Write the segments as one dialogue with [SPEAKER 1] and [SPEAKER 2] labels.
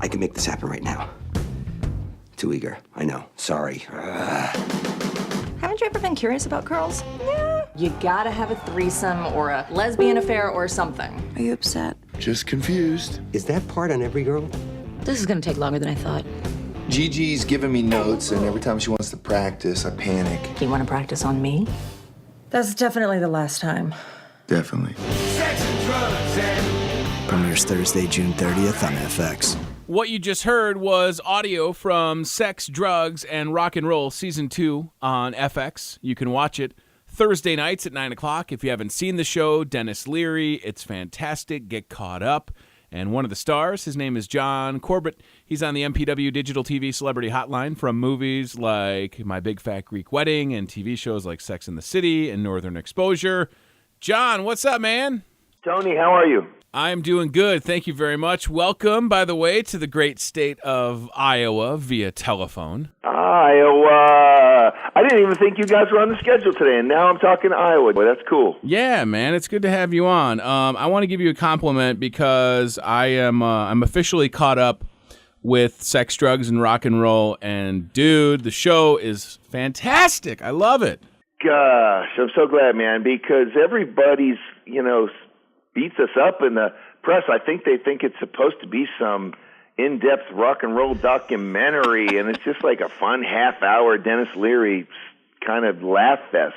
[SPEAKER 1] I can make this happen right now. Too eager, I know. Sorry.
[SPEAKER 2] Haven't you ever been curious about girls?
[SPEAKER 3] Yeah. You gotta have a threesome or a lesbian affair or something.
[SPEAKER 2] Are you upset?
[SPEAKER 4] Just confused.
[SPEAKER 1] Is that part on every girl?
[SPEAKER 2] This is gonna take longer than I thought.
[SPEAKER 4] Gigi's giving me notes, and every time she wants to practice, I panic.
[SPEAKER 2] You wanna practice on me?
[SPEAKER 3] That's definitely the last time.
[SPEAKER 4] Definitely.
[SPEAKER 5] Premieres Thursday, June 30th on FX.
[SPEAKER 6] What you just heard was audio from Sex, Drugs, and Rock and Roll Season 2 on FX. You can watch it Thursday nights at 9 o'clock. If you haven't seen the show, Denis Leary, it's fantastic. Get caught up. And one of the stars, his name is John Corbett. He's on the MPW Digital TV Celebrity Hotline from movies like My Big Fat Greek Wedding and TV shows like Sex and the City and Northern Exposure. John, what's up, man?
[SPEAKER 7] Tony, how are you?
[SPEAKER 6] I'm doing good. Thank you very much. Welcome, by the way, to the great state of Iowa via telephone.
[SPEAKER 7] Iowa. I didn't even think you guys were on the schedule today, and now I'm talking Iowa. Boy, that's cool.
[SPEAKER 6] Yeah, man. It's good to have you on. I want to give you a compliment because I'm officially caught up with Sex, Drugs, and Rock and Roll, and dude, the show is fantastic. I love it.
[SPEAKER 7] Gosh, I'm so glad, man, because everybody's, beats us up in the press. I think they think it's supposed to be some in-depth rock and roll documentary, and it's just like a fun half-hour Denis Leary kind of laugh fest,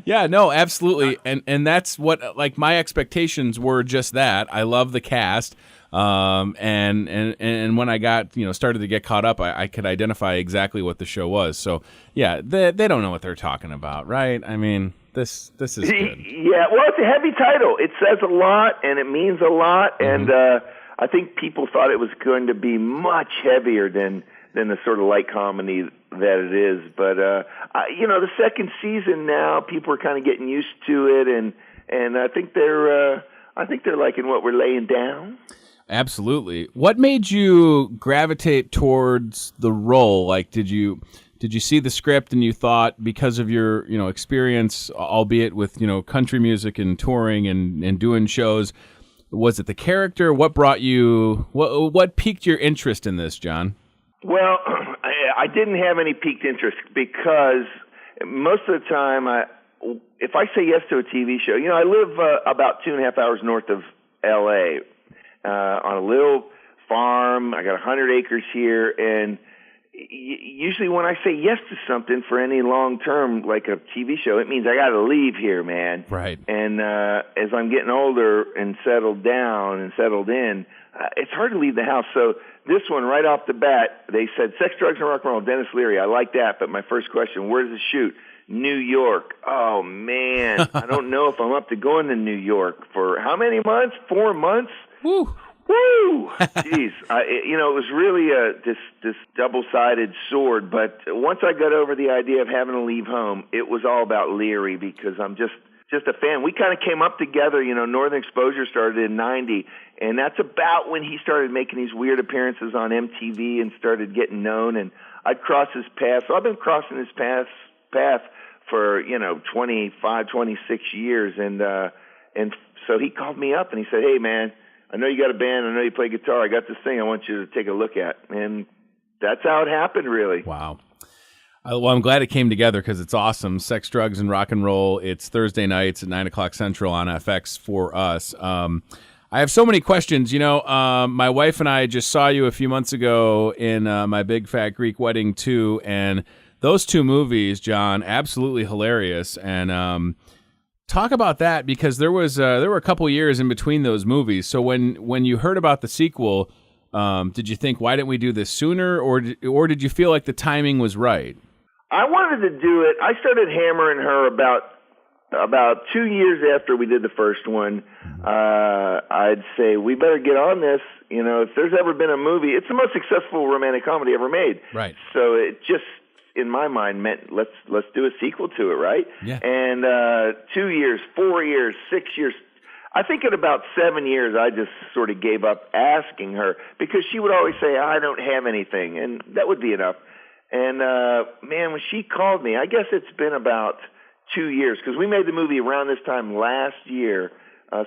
[SPEAKER 6] Yeah, no, absolutely. And that's what, like, my expectations were just that. I love the cast. And when I got, started to get caught up, I could identify exactly what the show was. So, yeah, they don't know what they're talking about, right? I mean, this is good.
[SPEAKER 7] Yeah, well, it's a heavy title. It says a lot, and it means a lot, and I think people thought it was going to be much heavier than the sort of light comedy that it is. But, the second season now, people are kind of getting used to it, and I think they're liking what we're laying down.
[SPEAKER 6] Absolutely. What made you gravitate towards the role? Like, did you see the script and you thought, because of your experience, albeit with country music and touring and doing shows, was it the character? What brought you? What piqued your interest in this, John?
[SPEAKER 7] Well, I didn't have any piqued interest because most of the time, if I say yes to a TV show, I live about 2.5 hours north of L.A. On a little farm. I got 100 acres here, and usually when I say yes to something for any long term, like a TV show, it means I got to leave here, man.
[SPEAKER 6] Right.
[SPEAKER 7] And as I'm getting older and settled down and settled in, it's hard to leave the house. So this one, right off the bat, they said Sex, Drugs, and Rock and Roll, Denis Leary. I like that, but my first question: where does it shoot? New York. Oh man, I don't know if I'm up to going to New York for how many months? 4 months.
[SPEAKER 6] Woo!
[SPEAKER 7] Woo! Jeez, it was really this double-sided sword. But once I got over the idea of having to leave home, it was all about Leary because I'm just a fan. We kind of came up together. Northern Exposure started in '90, and that's about when he started making these weird appearances on MTV and started getting known. And I'd cross his path. So I've been crossing his path for 25, 26 years, and so he called me up and he said, "Hey, man, I know you got a band. I know you play guitar. I got this thing I want you to take a look at." And that's how it happened, really.
[SPEAKER 6] Wow. Well, I'm glad it came together because it's awesome. Sex, Drugs, and Rock and Roll. It's Thursday nights at 9 o'clock Central on FX for us. I have so many questions. My wife and I just saw you a few months ago in My Big Fat Greek Wedding 2, and those two movies, John, absolutely hilarious. And talk about that, because there were a couple years in between those movies. So when you heard about the sequel, did you think, why didn't we do this sooner, or did you feel like the timing was right?
[SPEAKER 7] I wanted to do it. I started hammering her about 2 years after we did the first one. I'd say, we better get on this. If there's ever been a movie, it's the most successful romantic comedy ever made.
[SPEAKER 6] Right.
[SPEAKER 7] So it just, in my mind, meant let's do a sequel to it, right?
[SPEAKER 6] Yeah.
[SPEAKER 7] And 2 years, 4 years, 6 years. I think at about 7 years, I just sort of gave up asking her, because she would always say, "I don't have anything," and that would be enough. And man, when she called me, I guess it's been about 2 years, because we made the movie around this time last year.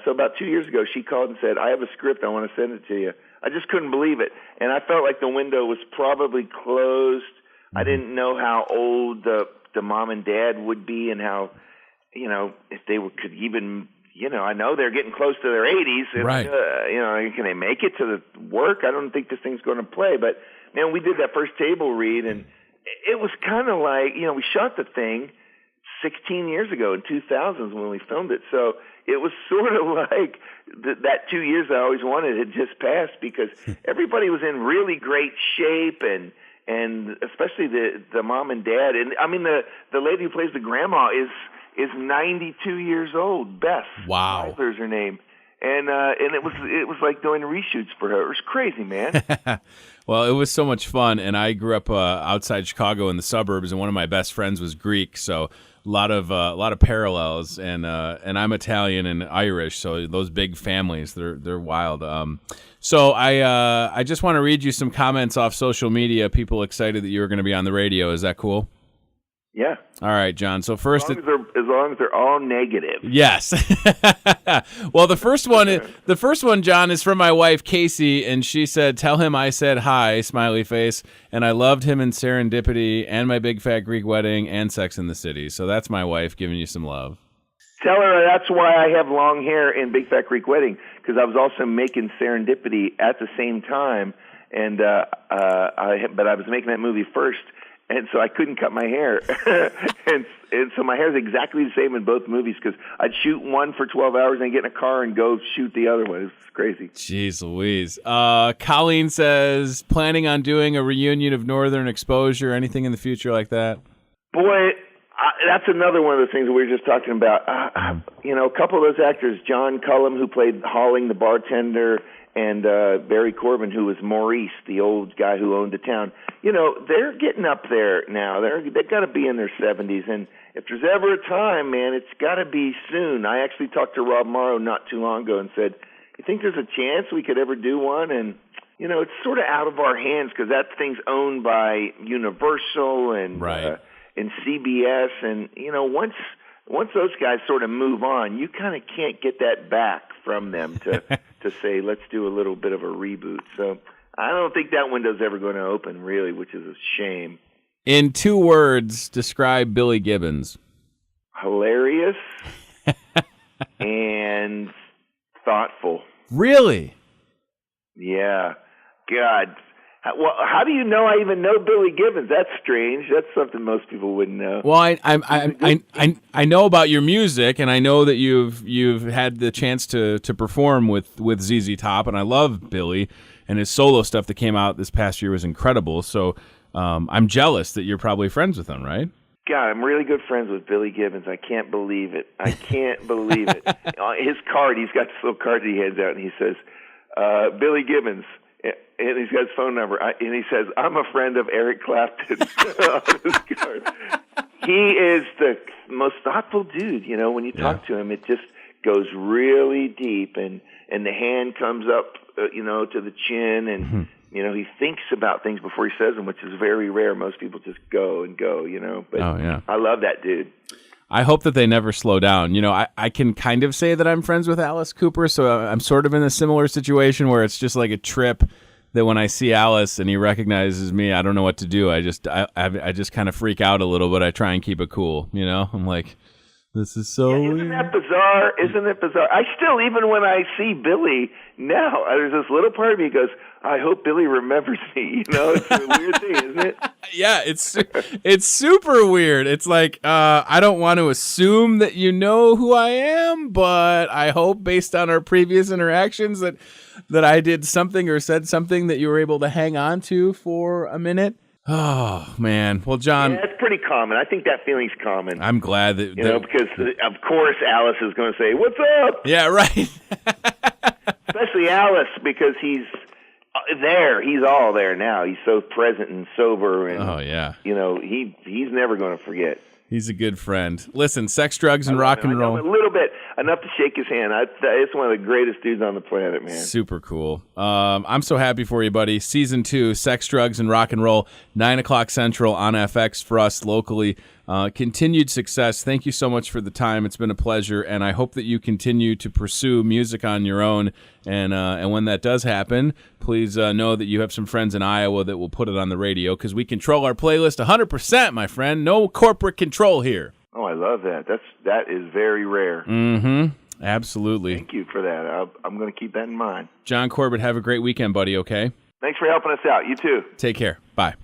[SPEAKER 7] So about 2 years ago, she called and said, "I have a script. I want to send it to you." I just couldn't believe it. And I felt like the window was probably closed. I didn't know how old the mom and dad would be and how, if they could even, I know they're getting close to their 80s.
[SPEAKER 6] Right.
[SPEAKER 7] Can they make it to the work? I don't think this thing's going to play. But, man, we did that first table read, and it was kind of like, we shot the thing 16 years ago in 2000 when we filmed it. So it was sort of like that 2 years I always wanted had just passed because everybody was in really great shape and especially the mom and dad. And I mean, the lady who plays the grandma is 92 years old. Beth.
[SPEAKER 6] Wow.
[SPEAKER 7] Is her name. And it was like doing reshoots for her. It was crazy, man.
[SPEAKER 6] Well, it was so much fun, and I grew up outside Chicago in the suburbs, and one of my best friends was Greek, so a lot of parallels. And I'm Italian and Irish, so those big families, they're wild. So I just want to read you some comments off social media. People excited that you were going to be on the radio. Is that cool?
[SPEAKER 7] Yeah.
[SPEAKER 6] All right, John. So first,
[SPEAKER 7] as long as they're all negative.
[SPEAKER 6] Yes. Well, the first one, John, is from my wife Casey, and she said, "Tell him I said hi," smiley face, and I loved him in Serendipity and My Big Fat Greek Wedding and Sex and the City. So that's my wife giving you some love.
[SPEAKER 7] Tell her that's why I have long hair in Big Fat Greek Wedding, because I was also making Serendipity at the same time, and but I was making that movie first. And so I couldn't cut my hair. and so my hair is exactly the same in both movies because I'd shoot one for 12 hours and get in a car and go shoot the other one. It's crazy.
[SPEAKER 6] Jeez Louise. Colleen says, planning on doing a reunion of Northern Exposure, anything in the future like that?
[SPEAKER 7] Boy, that's another one of the things that we were just talking about. A couple of those actors, John Cullum, who played Halling, the bartender, and Barry Corbin, who was Maurice, the old guy who owned the town. They're getting up there now. They've got to be in their 70s. And if there's ever a time, man, it's got to be soon. I actually talked to Rob Morrow not too long ago and said, you think there's a chance we could ever do one? And, it's sort of out of our hands because that thing's owned by Universal and CBS. And, once those guys sort of move on, you kind of can't get that back from them to say, let's do a little bit of a reboot. So I don't think that window's ever going to open, really, which is a shame.
[SPEAKER 6] In 2 words, describe Billy Gibbons.
[SPEAKER 7] Hilarious and thoughtful.
[SPEAKER 6] Really?
[SPEAKER 7] Yeah. God. Well, how do you know I even know Billy Gibbons? That's strange. That's something most people wouldn't know.
[SPEAKER 6] Well, I know about your music, and I know that you've had the chance to perform with ZZ Top, and I love Billy, and his solo stuff that came out this past year was incredible. So I'm jealous that you're probably friends with him, right?
[SPEAKER 7] God, I'm really good friends with Billy Gibbons. I can't believe it. His card, he's got this little card that he hands out, and he says, Billy Gibbons. And he's got his phone number, and he says, I'm a friend of Eric Clapton on his card. He is the most thoughtful dude, when you talk to him. It just goes really deep, and the hand comes up, to the chin, and, he thinks about things before he says them, which is very rare. Most people just go and go, But I love that dude.
[SPEAKER 6] I hope that they never slow down. I can kind of say that I'm friends with Alice Cooper, so I'm sort of in a similar situation where it's just like a trip that when I see Alice and he recognizes me, I don't know what to do. I just kind of freak out a little, but I try and keep it cool. I'm like, this is so weird.
[SPEAKER 7] Isn't that bizarre? Isn't it bizarre? I still, even when I see Billy now, there's this little part of me that goes, I hope Billy remembers me. It's a weird thing, isn't it?
[SPEAKER 6] Yeah, it's super weird. It's like, I don't want to assume that you know who I am, but I hope based on our previous interactions that I did something or said something that you were able to hang on to for a minute. Oh, man. Well, John.
[SPEAKER 7] Yeah, that's pretty common. I think that feeling's common.
[SPEAKER 6] I'm glad that.
[SPEAKER 7] Because, of course, Alice is going to say, what's up?
[SPEAKER 6] Yeah, right.
[SPEAKER 7] Especially Alice, because he's there. He's all there now. He's so present and sober. And,
[SPEAKER 6] oh, yeah.
[SPEAKER 7] He's never going to forget.
[SPEAKER 6] He's a good friend. Listen, Sex, Drugs, and Rock and Roll.
[SPEAKER 7] A little bit. enough to shake his hand. It's one of the greatest dudes on the planet, man.
[SPEAKER 6] Super cool. I'm so happy for you, buddy. Season 2, Sex, Drugs, and Rock and Roll, 9 o'clock Central on FX for us locally. Continued success. Thank you so much for the time. It's been a pleasure, and I hope that you continue to pursue music on your own. And when that does happen, please know that you have some friends in Iowa that will put it on the radio, because we control our playlist 100%, my friend. No corporate control here.
[SPEAKER 7] Oh, I love that. That is very rare.
[SPEAKER 6] Mm-hmm. Absolutely.
[SPEAKER 7] Thank you for that. I'm going to keep that in mind.
[SPEAKER 6] John Corbett, have a great weekend, buddy, okay?
[SPEAKER 7] Thanks for helping us out. You too.
[SPEAKER 6] Take care. Bye.